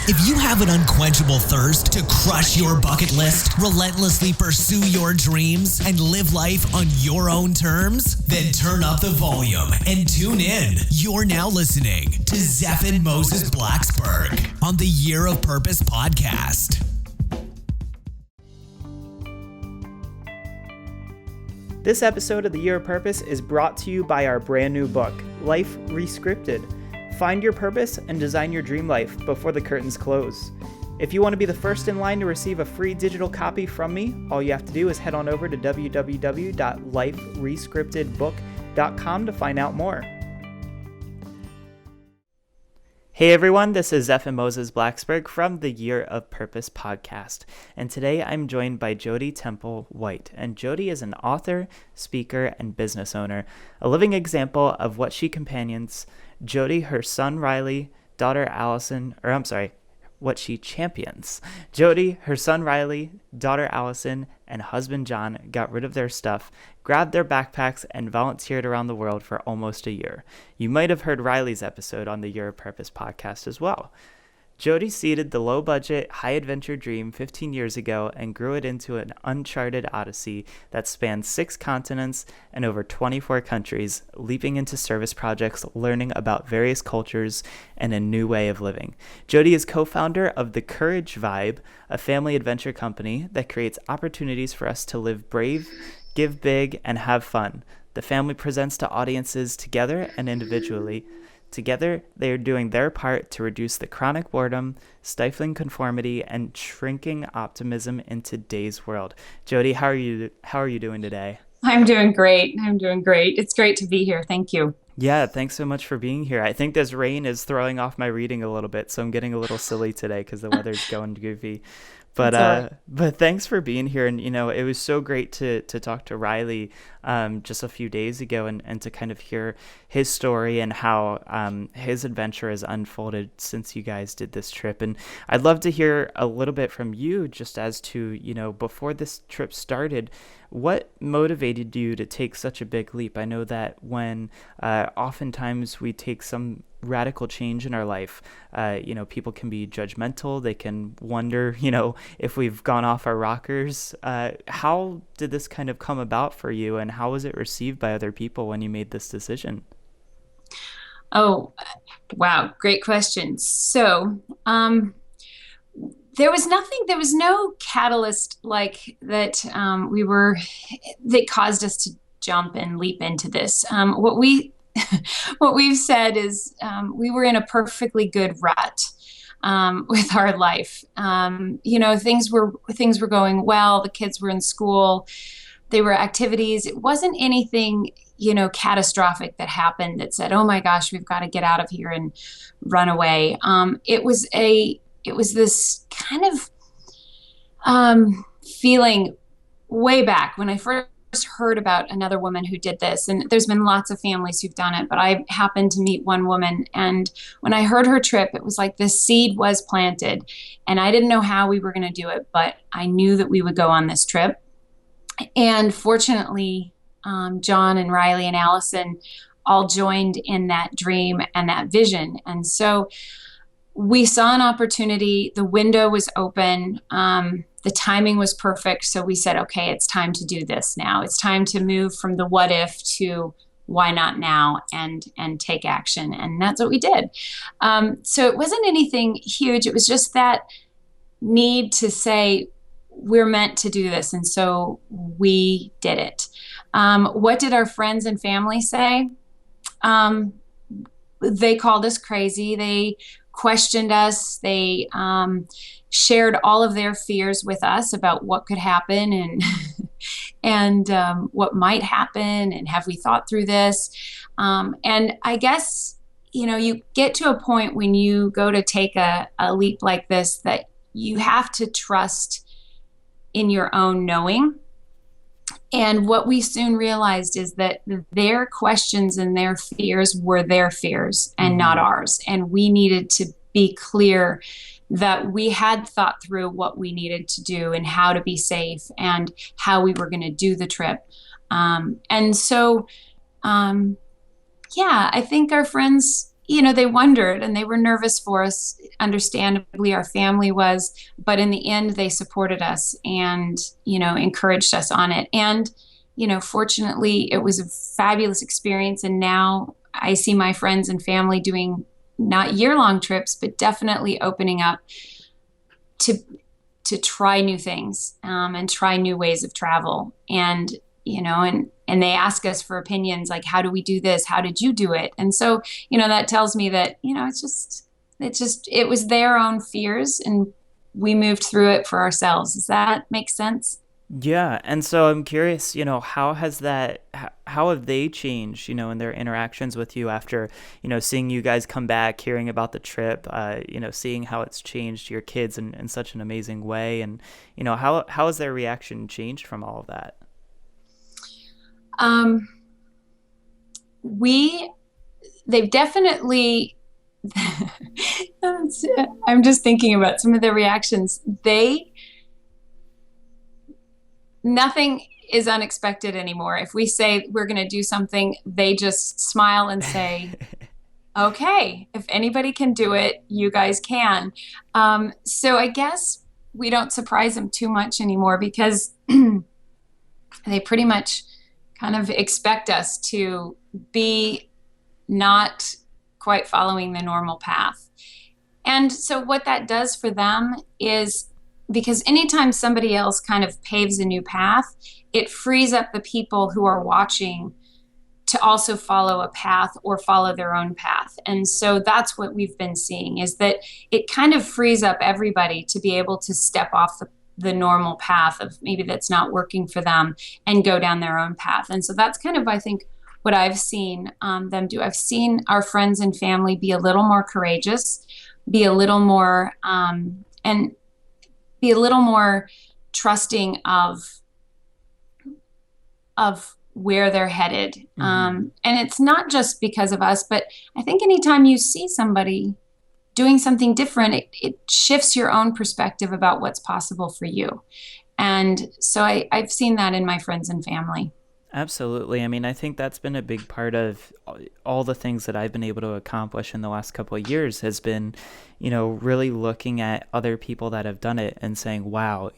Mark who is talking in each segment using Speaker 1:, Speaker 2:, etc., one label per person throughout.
Speaker 1: If you have an unquenchable thirst to crush your bucket list, relentlessly pursue your dreams, and live life on your own terms, then turn up the volume and tune in. You're now listening to Zeph and Moses Blacksburg on the Year of Purpose podcast.
Speaker 2: This episode of the Year of Purpose is brought to you by our brand new book, Life Rescripted. Find your purpose and design your dream life before the curtains close. If you want to be the first in line to receive a free digital copy from me, all you have to do is head on over to www.liferescriptedbook.com to find out more. Hey everyone, this is Zeph and Moses Blacksburg from the Year of Purpose podcast, and today I'm joined by Jody Temple White, and Jody is an author, speaker, and business owner, a living example of what she companions Jody, her son Riley, daughter Allison, what she champions. Jody, her son Riley, daughter Allison, and husband John got rid of their stuff, grabbed their backpacks, and volunteered around the world for almost a year. You might have heard Riley's episode on the Year of Purpose podcast as well. Jody seeded the low-budget, high-adventure dream 15 years ago and grew it into an uncharted odyssey that spans 6 continents and over 24 countries, leaping into service projects, learning about various cultures, and a new way of living. Jody is co-founder of The Courage Vibe, a family adventure company that creates opportunities for us to live brave, give big, and have fun. The family presents to audiences together and individually. Together, they are doing their part to reduce the chronic boredom, stifling conformity, and shrinking optimism in today's world. Jody, how are you doing today?
Speaker 3: I'm doing great. It's great to be here. Thank you.
Speaker 2: Yeah, thanks so much for being here. I think this rain is throwing off my reading a little bit, so I'm getting a little silly today because the weather's going goofy. But thanks for being here. And, it was so great to talk to Riley just a few days ago and to kind of hear his story and how his adventure has unfolded since you guys did this trip. And I'd love to hear a little bit from you just as to, before this trip started, what motivated you to take such a big leap? I know that when oftentimes we take some radical change in our life, people can be judgmental. They can wonder, if we've gone off our rockers. How did this kind of come about for you, and how was it received by other people when you made this decision?
Speaker 3: Oh, wow. Great question. So, there was no catalyst like that that caused us to jump and leap into this. What we've said is we were in a perfectly good rut with our life. Things were going well. The kids were in school. They were activities. It wasn't anything, catastrophic that happened that said, oh my gosh, we've got to get out of here and run away. It was this kind of feeling way back when I first heard about another woman who did this, and there's been lots of families who've done it, but I happened to meet one woman, and when I heard her trip, it was like this seed was planted, and I didn't know how we were going to do it, but I knew that we would go on this trip. And fortunately, John and Riley and Allison all joined in that dream and that vision. And so we saw an opportunity. The window was open. The timing was perfect. So we said, okay, it's time to do this now. It's time to move from the what if to why not now and take action. And that's what we did. So it wasn't anything huge. It was just that need to say, we're meant to do this. And so we did it. What did our friends and family say? They called us crazy. They questioned us. They shared all of their fears with us about what could happen and what might happen, and have we thought through this? And I guess, you get to a point when you go to take a leap like this that you have to trust in your own knowing. And what we soon realized is that their questions and their fears were their fears and not ours. And we needed to be clear that we had thought through what we needed to do and how to be safe and how we were going to do the trip. I think our friends they wondered and they were nervous for us. Understandably, our family was, but in the end, they supported us and, encouraged us on it. And, fortunately, it was a fabulous experience. And now I see my friends and family doing not year-long trips, but definitely opening up to try new things, and try new ways of travel. And and they ask us for opinions like, how do we do this? How did you do it? And so, that tells me that, it was their own fears and we moved through it for ourselves. Does that make sense?
Speaker 2: Yeah, and so I'm curious, how have they changed, in their interactions with you after, seeing you guys come back, hearing about the trip, seeing how it's changed your kids in such an amazing way, and, how has their reaction changed from all of that?
Speaker 3: Um, they've definitely, I'm just thinking about some of their reactions. Nothing is unexpected anymore. If we say we're going to do something, they just smile and say, okay, if anybody can do it, you guys can. So I guess we don't surprise them too much anymore because they pretty much kind of expect us to be not quite following the normal path. And so what that does for them is, because anytime somebody else kind of paves a new path, it frees up the people who are watching to also follow a path or follow their own path. And so that's what we've been seeing, is that it kind of frees up everybody to be able to step off the normal path of maybe that's not working for them and go down their own path. And so that's kind of, I think, what I've seen them do. I've seen our friends and family be a little more courageous, be a little more, and be a little more trusting of where they're headed. And it's not just because of us, but I think anytime you see somebody doing something different, it shifts your own perspective about what's possible for you. And so I've seen that in my friends and family.
Speaker 2: Absolutely. I mean, I think that's been a big part of all the things that I've been able to accomplish in the last couple of years has been, really looking at other people that have done it and saying, wow,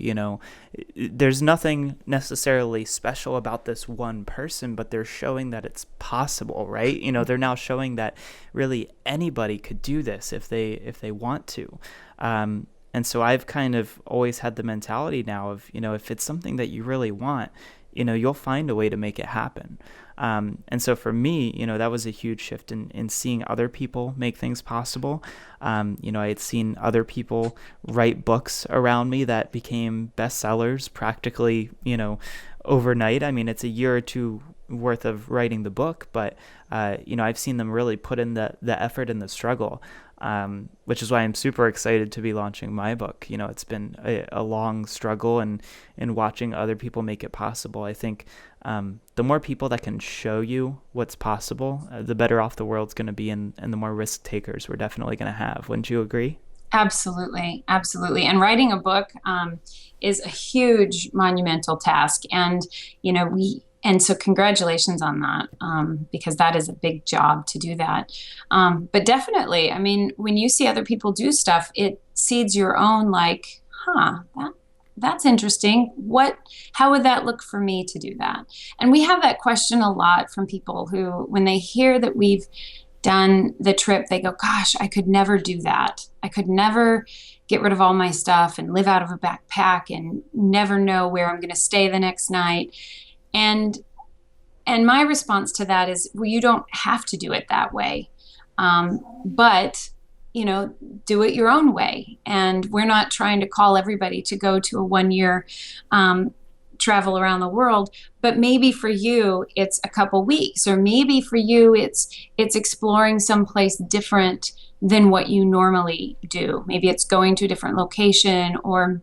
Speaker 2: there's nothing necessarily special about this one person, but they're showing that it's possible, right? They're now showing that really anybody could do this if they want to. And so I've kind of always had the mentality now of, if it's something that you really want, you'll find a way to make it happen. And so for me, that was a huge shift in seeing other people make things possible. I had seen other people write books around me that became bestsellers practically, overnight. I mean, it's a year or two worth of writing the book, but, I've seen them really put in the effort and the struggle. Which is why I'm super excited to be launching my book. It's been a long struggle, and watching other people make it possible. I think the more people that can show you what's possible, the better off the world's going to be, and the more risk takers we're definitely going to have. Wouldn't you agree?
Speaker 3: Absolutely. Absolutely. And writing a book is a huge monumental task. And, and so congratulations on that, because that is a big job to do that. But definitely, I mean, when you see other people do stuff, it seeds your own like, that's interesting. How would that look for me to do that? And we have that question a lot from people who, when they hear that we've done the trip, they go, gosh, I could never do that. I could never get rid of all my stuff and live out of a backpack and never know where I'm going to stay the next night. And my response to that is, well, you don't have to do it that way. But, do it your own way. And we're not trying to call everybody to go to a 1-year travel around the world, but maybe for you, it's a couple weeks, or maybe for you, it's exploring someplace different than what you normally do. Maybe it's going to a different location or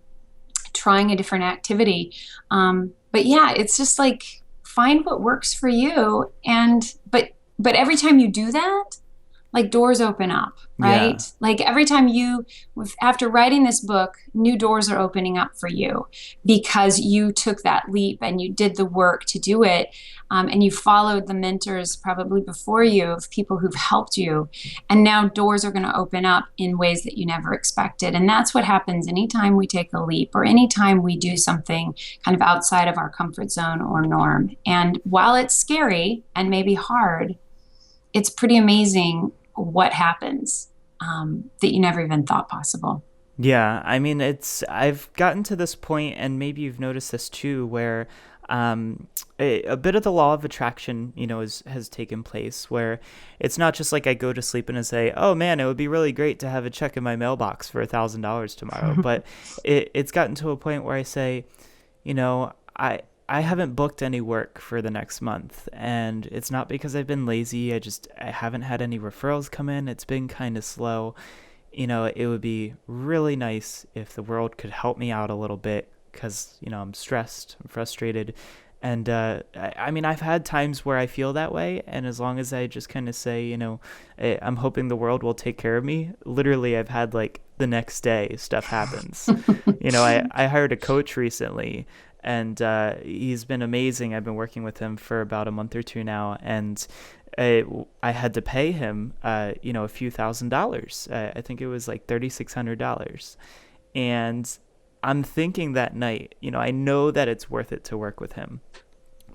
Speaker 3: trying a different activity. But yeah, it's just like, find what works for you. And, but every time you do that, like doors open up, right?
Speaker 2: Yeah.
Speaker 3: Like every time after writing this book, new doors are opening up for you because you took that leap and you did the work to do it. And you followed the mentors probably before you of people who've helped you. And now doors are going to open up in ways that you never expected. And that's what happens anytime we take a leap or anytime we do something kind of outside of our comfort zone or norm. And while it's scary and maybe hard, it's pretty amazing what happens that you never even thought possible.
Speaker 2: Yeah, I mean, I've gotten to this point, and maybe you've noticed this too, where a bit of the law of attraction, has taken place, where it's not just like I go to sleep and I say, oh man, it would be really great to have a check in my mailbox for $1,000 tomorrow. But it's gotten to a point where I say, I haven't booked any work for the next month, and it's not because I've been lazy. I haven't had any referrals come in. It's been kind of slow. It would be really nice if the world could help me out a little bit because, I'm stressed, I'm frustrated. And I mean, I've had times where I feel that way. And as long as I just kind of say, I'm hoping the world will take care of me. Literally, I've had like the next day stuff happens. I hired a coach recently, and he's been amazing. I've been working with him for about a month or two now. And I had to pay him, a few $1,000s. I think it was like $3,600. And I'm thinking that night, I know that it's worth it to work with him.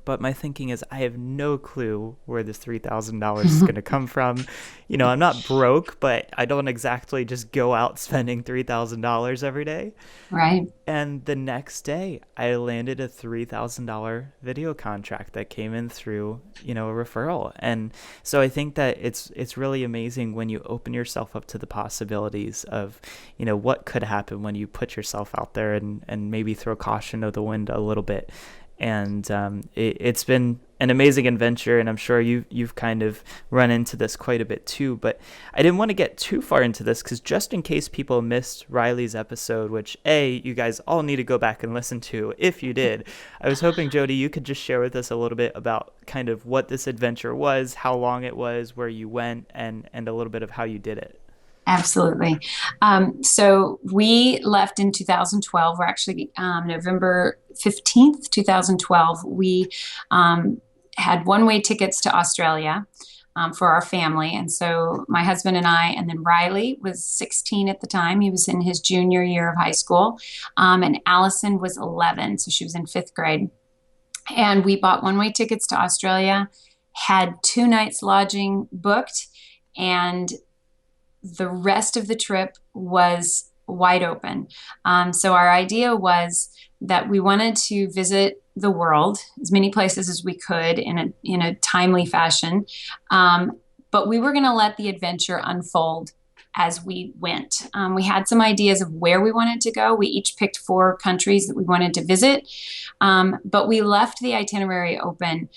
Speaker 2: But my thinking is I have no clue where this $3,000 is going to come from. I'm not broke, but I don't exactly just go out spending $3,000 every day.
Speaker 3: Right.
Speaker 2: And the next day, I landed a $3,000 video contract that came in through, a referral. And so I think that it's really amazing when you open yourself up to the possibilities of, what could happen when you put yourself out there and maybe throw caution to the wind a little bit. And it's been an amazing adventure, and I'm sure you've kind of run into this quite a bit too. But I didn't want to get too far into this because just in case people missed Riley's episode, which you guys all need to go back and listen to if you did, I was hoping, Jody, you could just share with us a little bit about kind of what this adventure was, how long it was, where you went, and a little bit of how you did it.
Speaker 3: Absolutely. So we left in 2012. We're actually November 15th, 2012. We had one-way tickets to Australia for our family. And so my husband and I, and then Riley was 16 at the time. He was in his junior year of high school. And Allison was 11. So she was in fifth grade. And we bought one-way tickets to Australia, had 2 nights lodging booked, and the rest of the trip was wide open. So our idea was that we wanted to visit the world, as many places as we could in a timely fashion. But we were going to let the adventure unfold as we went. We had some ideas of where we wanted to go. We each picked 4 countries that we wanted to visit. But we left the itinerary open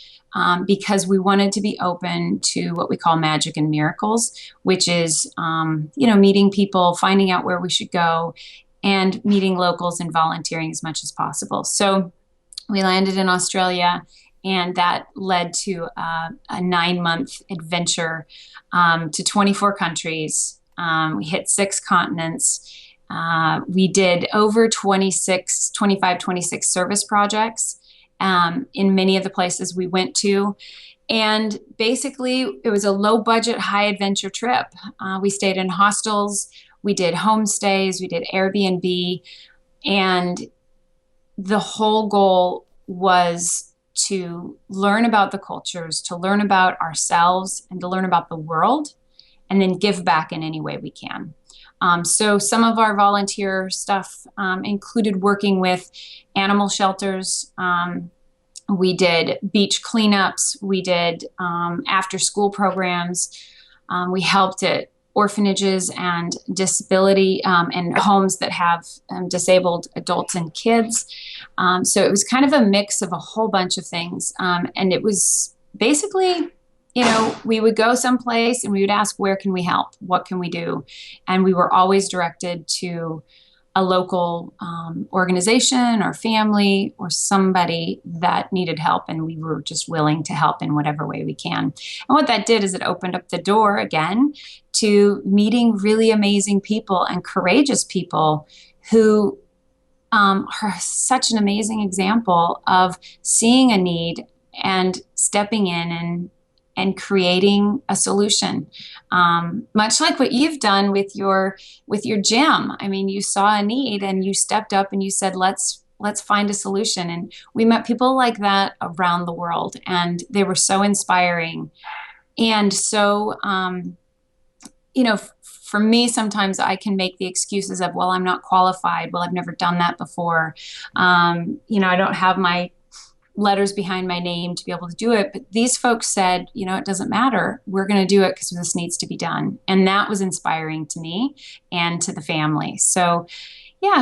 Speaker 3: because we wanted to be open to what we call magic and miracles, which is, meeting people, finding out where we should go, and meeting locals and volunteering as much as possible. So we landed in Australia, and that led to a 9-month adventure to 24 countries. We hit 6 continents. We did over 26 service projects in many of the places we went to. And basically, it was a low budget, high adventure trip. We stayed in hostels. We did homestays. We did Airbnb. And the whole goal was to learn about the cultures, to learn about ourselves, and to learn about the world, and then give back in any way we can. So some of our volunteer stuff included working with animal shelters. We did beach cleanups. We did after-school programs. We helped at orphanages and disability and homes that have disabled adults and kids. So it was kind of a mix of a whole bunch of things. And it was basically, we would go someplace and we would ask, where can we help? What can we do? And we were always directed to a local organization or family or somebody that needed help, and we were just willing to help in whatever way we can. And what that did is it opened up the door again to meeting really amazing people and courageous people who are such an amazing example of seeing a need and stepping in and creating a solution, much like what you've done with your gym. I mean, you saw a need and you stepped up and you said, let's find a solution. And we met people like that around the world, and they were so inspiring. And so, for me, sometimes I can make the excuses of, well, I'm not qualified. Well, I've never done that before. I don't have my letters behind my name to be able to do it. But these folks said, it doesn't matter. We're going to do it because this needs to be done. And that was inspiring to me and to the family. So,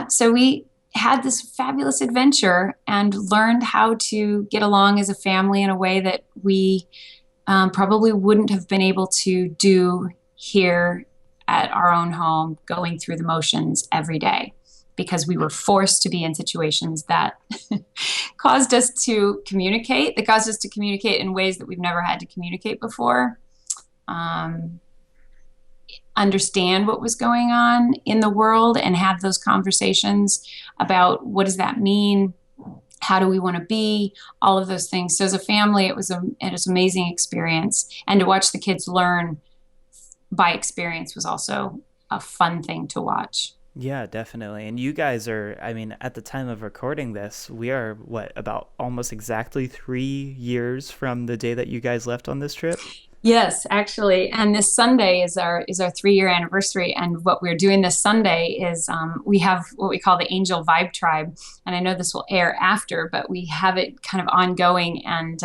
Speaker 3: so we had this fabulous adventure and learned how to get along as a family in a way that we probably wouldn't have been able to do here at our own home, going through the motions every day, because we were forced to be in situations that caused us to communicate, in ways that we've never had to communicate before, understand what was going on in the world and have those conversations about what does that mean? How do we want to be? All of those things. So as a family, it was an amazing experience. And to watch the kids learn by experience was also a fun thing to watch.
Speaker 2: Yeah, definitely. And you guys are, at the time of recording this, we are about almost exactly 3 years from the day that you guys left on this trip?
Speaker 3: Yes, actually. And this Sunday is our 3-year anniversary. And what we're doing this Sunday is we have what we call the Angel Vibe Tribe. And I know this will air after, but we have it kind of ongoing. And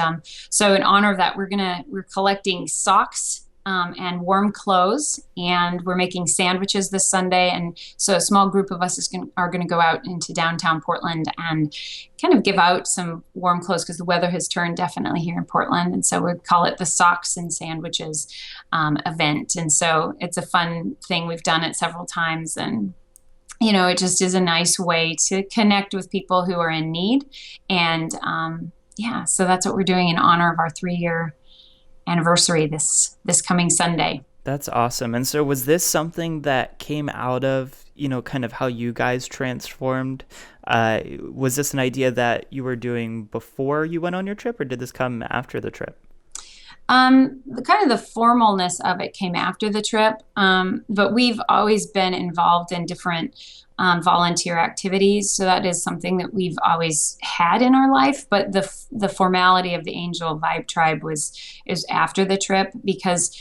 Speaker 3: so in honor of that, we're collecting socks and warm clothes, and we're making sandwiches this Sunday. And so a small group of us are going to go out into downtown Portland and kind of give out some warm clothes, because the weather has turned definitely here in Portland. And so we call it the Socks and Sandwiches event. And so it's a fun thing. We've done it several times, and it just is a nice way to connect with people who are in need. And so that's what we're doing in honor of our 3-year anniversary this coming Sunday.
Speaker 2: That's awesome. And so was this something that came out of, kind of how you guys transformed? Was this an idea that you were doing before you went on your trip, or did this come after the trip?
Speaker 3: The kind of the formalness of it came after the trip, but we've always been involved in different volunteer activities. So that is something that we've always had in our life. But the formality of the Angel Vibe Tribe is after the trip, because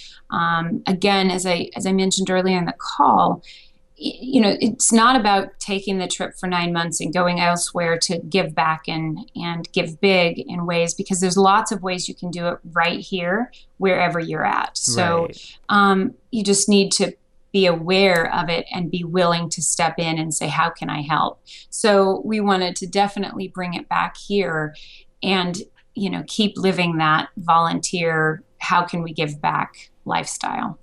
Speaker 3: again, as I mentioned earlier in the call, it's not about taking the trip for 9 months and going elsewhere to give back and give big in ways, because there's lots of ways you can do it right here, wherever you're at. So you just need to be aware of it and be willing to step in and say, how can I help? So we wanted to definitely bring it back here and, keep living that volunteer, how can we give back lifestyle.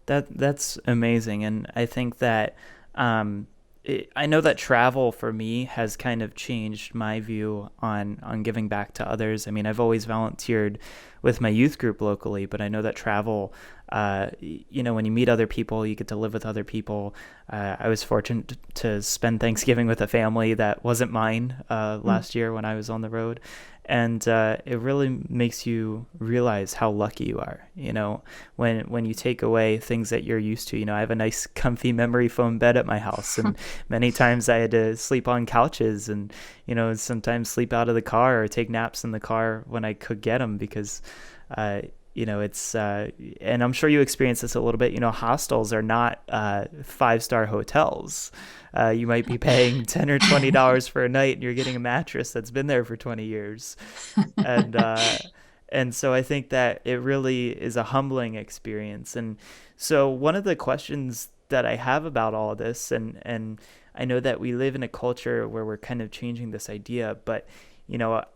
Speaker 2: That's amazing. And I think that I know that travel for me has kind of changed my view on giving back to others. I've always volunteered with my youth group locally, but I know that travel, when you meet other people, you get to live with other people. I was fortunate to spend Thanksgiving with a family that wasn't mine last year when I was on the road. And it really makes you realize how lucky you are, when you take away things that you're used to. I have a nice comfy memory foam bed at my house, and many times I had to sleep on couches and, sometimes sleep out of the car or take naps in the car when I could get them, because it's, and I'm sure you experience this a little bit, hostels are not 5-star hotels. You might be paying $10 or $20 for a night, and you're getting a mattress that's been there for 20 years. And so I think that it really is a humbling experience. And so one of the questions that I have about all of this, and I know that we live in a culture where we're kind of changing this idea, but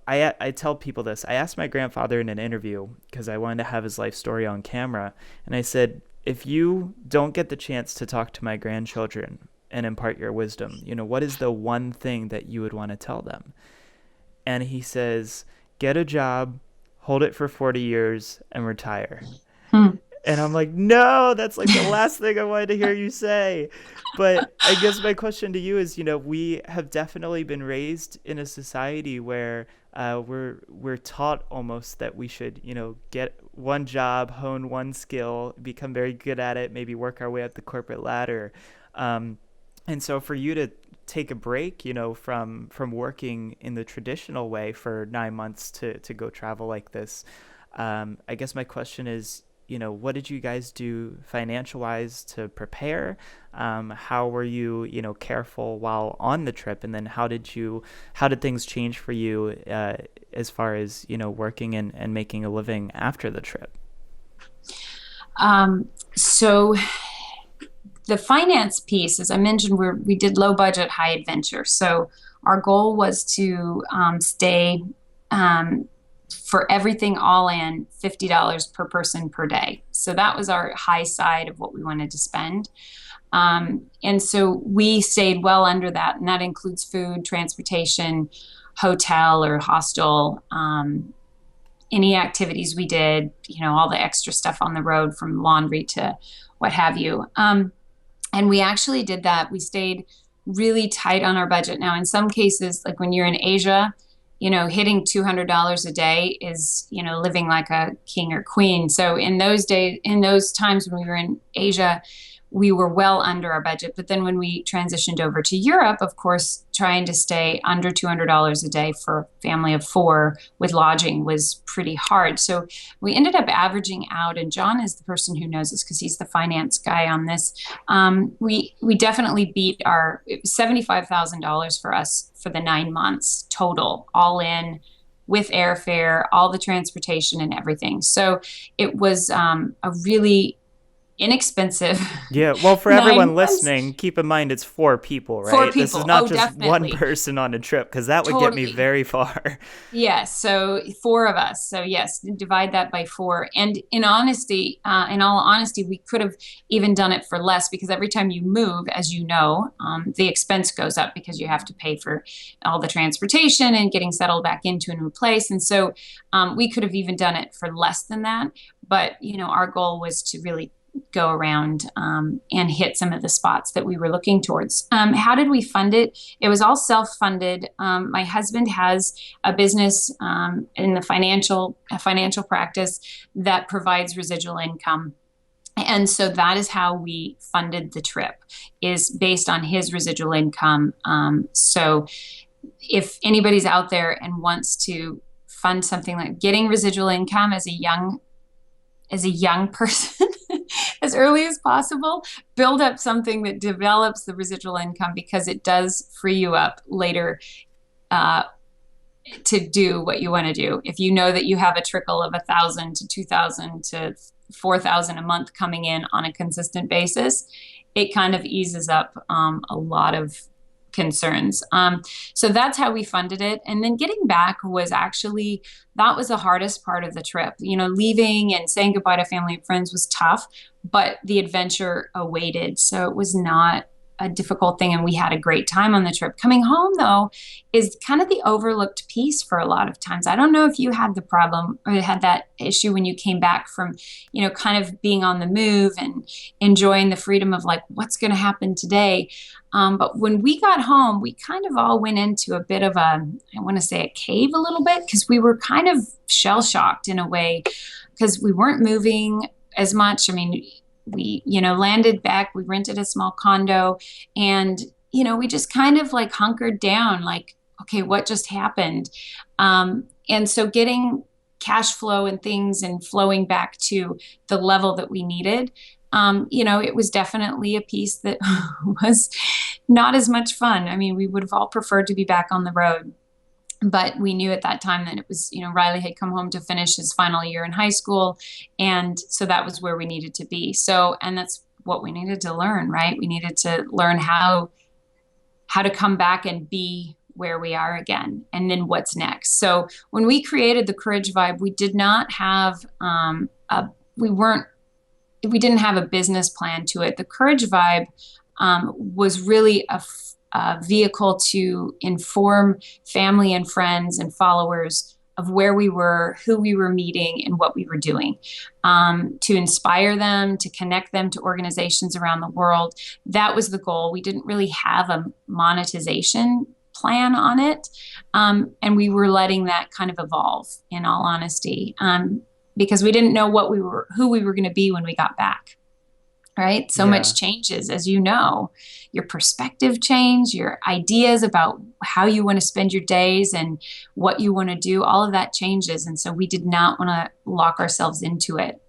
Speaker 2: I tell people this. I asked my grandfather in an interview, because I wanted to have his life story on camera. And I said, if you don't get the chance to talk to my grandchildren and impart your wisdom. What is the one thing that you would want to tell them? And he says, get a job, hold it for 40 years, and retire. And I'm like, no, that's like the last thing I wanted to hear you say. But I guess my question to you is, we have definitely been raised in a society where we're taught almost that we should, get one job, hone one skill, become very good at it, maybe work our way up the corporate ladder. And so for you to take a break, from working in the traditional way for 9 months to go travel like this, I guess my question is, what did you guys do financial wise to prepare? How were you, careful while on the trip? And then how did things change for you as far as, working and making a living after the trip?
Speaker 3: So the finance piece, as I mentioned, we did low budget, high adventure. So our goal was to stay for everything all in $50 per person per day. So that was our high side of what we wanted to spend. And so we stayed well under that. And that includes food, transportation, hotel or hostel, any activities we did, all the extra stuff on the road from laundry to what have you. And we actually did that. We stayed really tight on our budget. Now, in some cases, like when you're in Asia, hitting $200 a day is, living like a king or queen. So in those times when we were in Asia, we were well under our budget. But then when we transitioned over to Europe, of course, trying to stay under $200 a day for a family of 4 with lodging was pretty hard. So we ended up averaging out, and John is the person who knows this because he's the finance guy on this. We definitely beat it was $75,000 for us for the 9 months total, all in, with airfare, all the transportation and everything. So it was a really inexpensive.
Speaker 2: Yeah, well, for everyone listening, keep in mind it's 4 people, right?
Speaker 3: 4 people.
Speaker 2: This is not just
Speaker 3: definitely.
Speaker 2: one person on a trip, because that would get me very far.
Speaker 3: Yes, so 4 of us. So yes, divide that by 4. And in all honesty, we could have even done it for less, because every time you move, as you know, the expense goes up because you have to pay for all the transportation and getting settled back into a new place. And so we could have even done it for less than that. But, our goal was to really go around and hit some of the spots that we were looking towards. How did we fund it? It was all self-funded. My husband has a business in the financial practice that provides residual income. And so that is how we funded the trip, is based on his residual income. So if anybody's out there and wants to fund something like getting residual income as a young person, as early as possible, build up something that develops the residual income, because it does free you up later to do what you want to do. If you know that you have a trickle of $1,000 to $2,000 to $4,000 a month coming in on a consistent basis, it kind of eases up a lot of concerns. So that's how we funded it. And then getting back that was the hardest part of the trip. Leaving and saying goodbye to family and friends was tough, but the adventure awaited. So it was not a difficult thing, and we had a great time on the trip. Coming home, though, is kind of the overlooked piece for a lot of times. I don't know if you had the problem or had that issue when you came back from, kind of being on the move and enjoying the freedom of like, what's going to happen today? But when we got home, we kind of all went into a bit of I want to say a cave a little bit, because we were kind of shell-shocked in a way, because we weren't moving as much. I mean, we, landed back, we rented a small condo, and, we just kind of like hunkered down, like, okay, what just happened? And so getting cash flow and things and flowing back to the level that we needed, it was definitely a piece that was not as much fun. I mean, we would have all preferred to be back on the road. But we knew at that time that it was, Riley had come home to finish his final year in high school. And so that was where we needed to be. So, and that's what we needed to learn, right? We needed to learn how to come back and be where we are again, and then what's next. So when we created the Courage Vibe, we did not have, we didn't have a business plan to it. The Courage Vibe was really a vehicle to inform family and friends and followers of where we were, who we were meeting, and what we were doing, to inspire them, to connect them to organizations around the world. That was the goal. We didn't really have a monetization plan on it. And we were letting that kind of evolve, in all honesty, because we didn't know who we were going to be when we got back. Right? So much changes, as you know, your perspective change, your ideas about how you want to spend your days and what you want to do, all of that changes. And so we did not want to lock ourselves into it,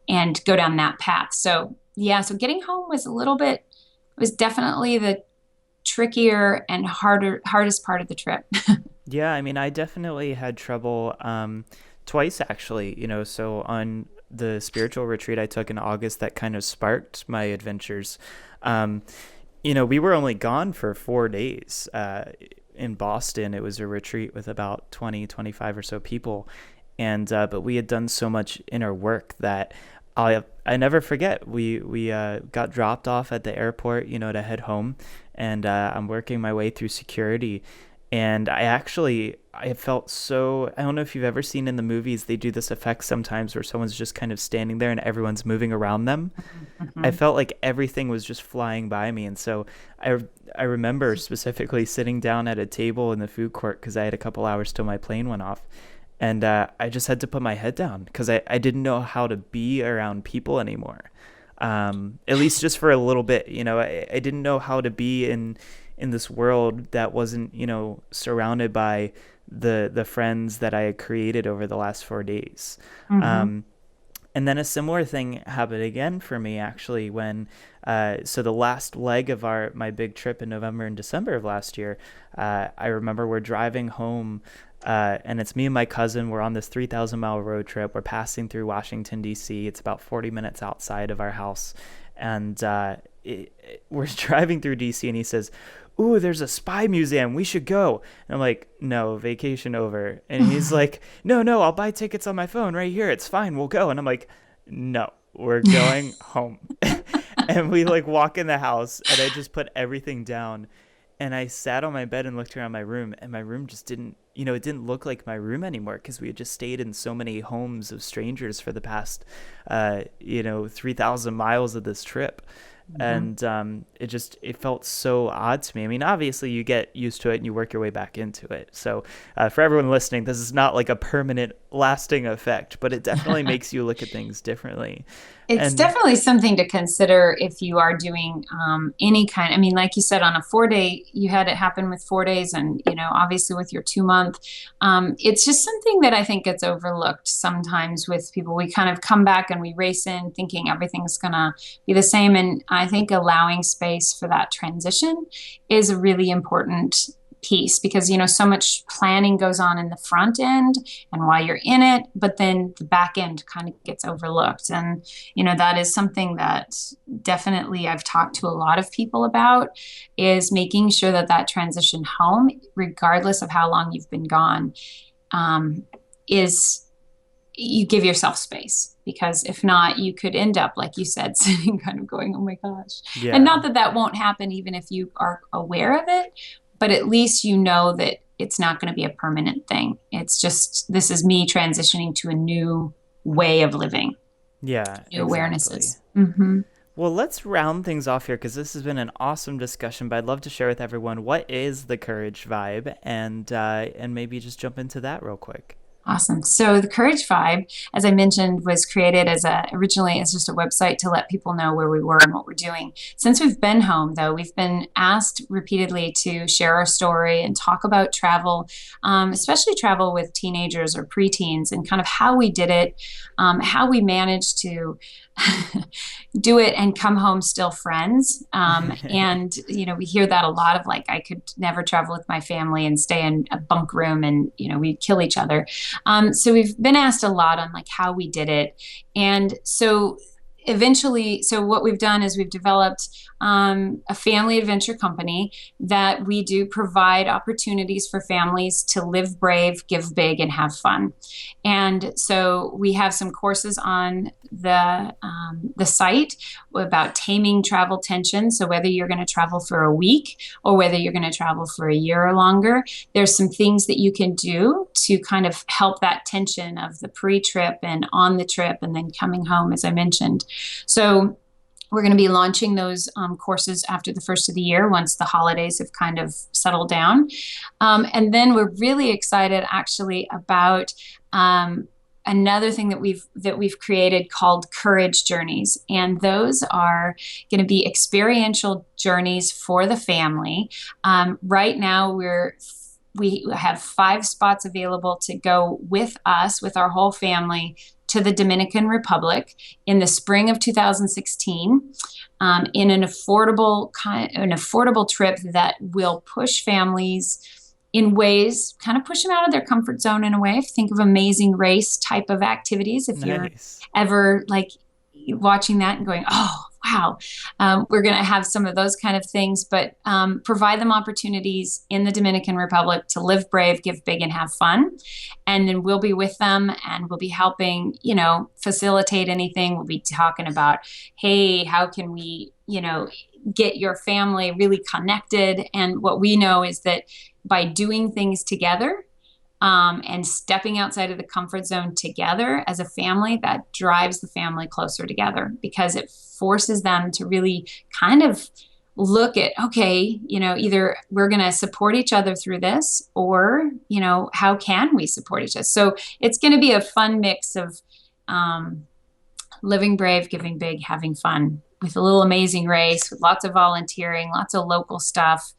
Speaker 3: and go down that path. So so getting home was definitely the trickier and hardest part of the trip.
Speaker 2: Yeah, I mean, I definitely had trouble twice, actually, so on the spiritual retreat I took in August that kind of sparked my adventures. We were only gone for 4 days in Boston. It was a retreat with about 25 or so people. But we had done so much inner work that I never forget. We got dropped off at the airport, to head home, and I'm working my way through security. And I felt so, I don't know if you've ever seen in the movies, they do this effect sometimes where someone's just kind of standing there and everyone's moving around them. Mm-hmm. I felt like everything was just flying by me. And so I remember specifically sitting down at a table in the food court because I had a couple hours till my plane went off. And I just had to put my head down because I didn't know how to be around people anymore. At least just for a little bit, I didn't know how to be in this world that wasn't, surrounded by the friends that I had created over the last 4 days. Mm-hmm. And then a similar thing happened again for me, actually, when so the last leg of my big trip in November and December of last year, I remember we're driving home, and it's me and my cousin. We're on this 3,000-mile road trip. We're passing through Washington, D.C. It's about 40 minutes outside of our house. And we're driving through D.C. and he says, "Ooh, there's a spy museum. We should go." And I'm like, "No, vacation over." And he's like, No, I'll buy tickets on my phone right here. It's fine. We'll go." And I'm like, "No, we're going home." And we walk in the house and I just put everything down. And I sat on my bed and looked around my room, and my room just didn't, it didn't look like my room anymore because we had just stayed in so many homes of strangers for the past, 3,000 miles of this trip. Mm-hmm. And it felt so odd to me. I mean, obviously you get used to it and you work your way back into it. So for everyone listening, this is not like a permanent lasting effect, but it definitely makes you look at things differently.
Speaker 3: It's definitely something to consider if you are doing any kind. I mean, like you said, on a 4-day, you had it happen with 4 days, and obviously with your 2-month, it's just something that I think gets overlooked sometimes with people. We kind of come back and we race in thinking everything's gonna be the same, and I think allowing space for that transition is a really important piece, because so much planning goes on in the front end and while you're in it, but then the back end kind of gets overlooked. And that is something that definitely I've talked to a lot of people about, is making sure that transition home, regardless of how long you've been gone, is you give yourself space, because if not, you could end up, like you said, sitting kind of going, "Oh my gosh." Yeah. And not that won't happen even if you are aware of it, but at least that it's not going to be a permanent thing. It's just, this is me transitioning to a new way of living.
Speaker 2: Yeah,
Speaker 3: new awarenesses. Mm-hmm.
Speaker 2: Well, let's round things off here, because this has been an awesome discussion, but I'd love to share with everyone, what is the Courage Vibe, and maybe just jump into that real quick.
Speaker 3: Awesome. So the Courage Vibe, as I mentioned, was created originally as just a website to let people know where we were and what we're doing. Since we've been home, though, we've been asked repeatedly to share our story and talk about travel, especially travel with teenagers or preteens, and kind of how we did it, how we managed to do it and come home still friends. And, we hear that a lot of I could never travel with my family and stay in a bunk room and, we'd kill each other. So we've been asked a lot on how we did it. And so eventually, what we've done is we've developed a family adventure company that we do provide opportunities for families to live brave, give big, and have fun. And so we have some courses on the site about taming travel tension. So whether you're going to travel for a week or whether you're going to travel for a year or longer, there's some things that you can do to kind of help that tension of the pre-trip and on the trip and then coming home, as I mentioned. So we're going to be launching those courses after the first of the year once the holidays have kind of settled down. And then we're really excited actually about another thing that we've created called Courage Journeys. And those are going to be experiential journeys for the family. Right now we have 5 spots available to go with us, with our whole family, to the Dominican Republic in the spring of 2016, in an affordable trip that will push families in ways, kind of push them out of their comfort zone in a way. Think of Amazing Race type of activities. If you're ever like watching that and going, oh, wow, we're going to have some of those kind of things, but provide them opportunities in the Dominican Republic to live brave, give big, and have fun. And then we'll be with them and we'll be helping, facilitate anything. We'll be talking about, hey, how can we, get your family really connected? And what we know is that by doing things together, and stepping outside of the comfort zone together as a family, that drives the family closer together because it forces them to really kind of look at, okay, either we're going to support each other through this or, how can we support each other? So it's going to be a fun mix of living brave, giving big, having fun with a little Amazing Race, with lots of volunteering, lots of local stuff.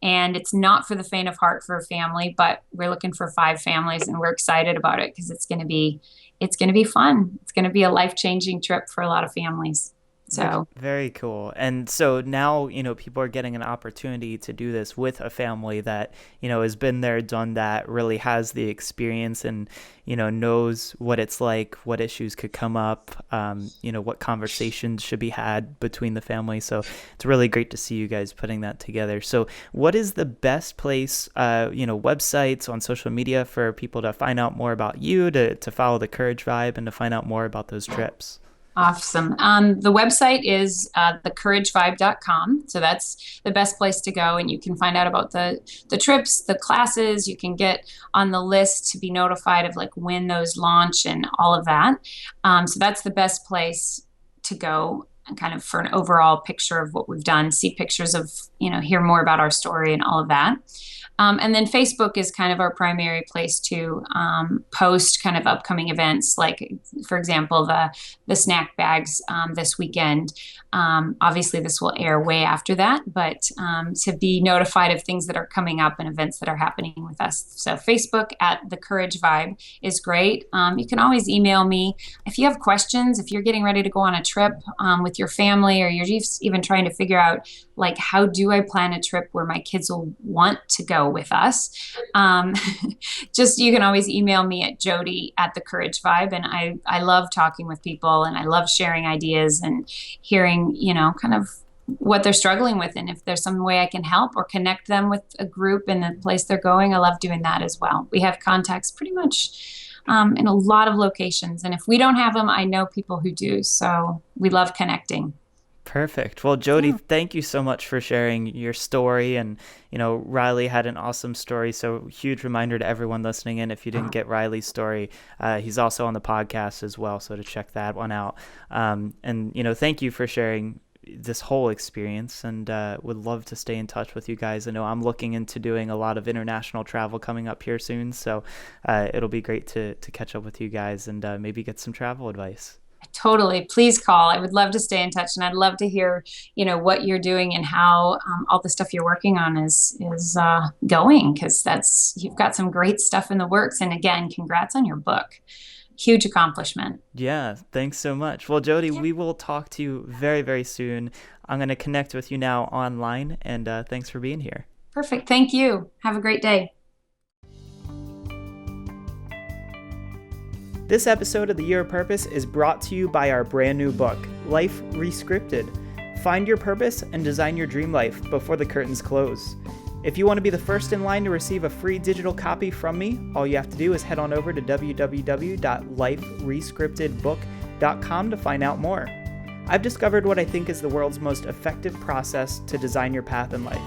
Speaker 3: And it's not for the faint of heart for a family, but we're looking for 5 families and we're excited about it because it's going to be fun. It's going to be a life-changing trip for a lot of families. So
Speaker 2: very cool. And so now, people are getting an opportunity to do this with a family that, has been there, done that, really has the experience and, knows what it's like, what issues could come up, what conversations should be had between the family. So it's really great to see you guys putting that together. So what is the best place, websites on social media for people to find out more about you, to follow the Courage Vibe and to find out more about those trips?
Speaker 3: Awesome. The website is thecouragevibe.com. So that's the best place to go. And you can find out about the trips, the classes. You can get on the list to be notified of like when those launch and all of that. So that's the best place to go and kind of for an overall picture of what we've done, see pictures of, hear more about our story and all of that. And then Facebook is kind of our primary place to post kind of upcoming events, like, for example, the snack bags this weekend. Obviously, this will air way after that, but to be notified of things that are coming up and events that are happening with us. So Facebook at The Courage Vibe is great. You can always email me. If you have questions, if you're getting ready to go on a trip with your family, or you're just even trying to figure out, like, how do I plan a trip where my kids will want to go with us? You can always email me at Jody at The Courage Vibe. And I love talking with people and I love sharing ideas and hearing, kind of what they're struggling with. And if there's some way I can help or connect them with a group in the place they're going, I love doing that as well. We have contacts pretty much in a lot of locations. And if we don't have them, I know people who do. So we love connecting.
Speaker 2: Perfect. Well, Jody, thank you so much for sharing your story. And, Riley had an awesome story. So huge reminder to everyone listening in, if you didn't get Riley's story, he's also on the podcast as well. So to check that one out. And, thank you for sharing this whole experience, and would love to stay in touch with you guys. I know I'm looking into doing a lot of international travel coming up here soon. So it'll be great to catch up with you guys and maybe get some travel advice.
Speaker 3: Totally. Please call. I would love to stay in touch, and I'd love to hear, what you're doing and how all the stuff you're working on is going, because you've got some great stuff in the works. And again, congrats on your book. Huge accomplishment.
Speaker 2: Yeah, thanks so much. Well, Jody, we will talk to you very, very soon. I'm going to connect with you now online, and thanks for being here.
Speaker 3: Perfect. Thank you. Have a great day.
Speaker 2: This episode of The Year of Purpose is brought to you by our brand new book, Life Rescripted. Find your purpose and design your dream life before the curtains close. If you want to be the first in line to receive a free digital copy from me, all you have to do is head on over to www.liferescriptedbook.com to find out more. I've discovered what I think is the world's most effective process to design your path in life.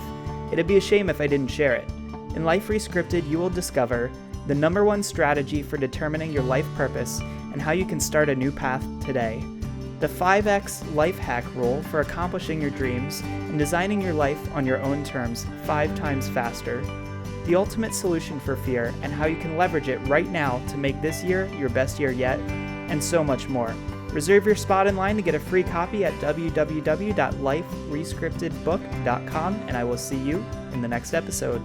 Speaker 2: It'd be a shame if I didn't share it. In Life Rescripted, you will discover the #1 strategy for determining your life purpose and how you can start a new path today, the 5X life hack rule for accomplishing your dreams and designing your life on your own terms 5 times faster, the ultimate solution for fear and how you can leverage it right now to make this year your best year yet, and so much more. Reserve your spot in line to get a free copy at www.liferescriptedbook.com, and I will see you in the next episode.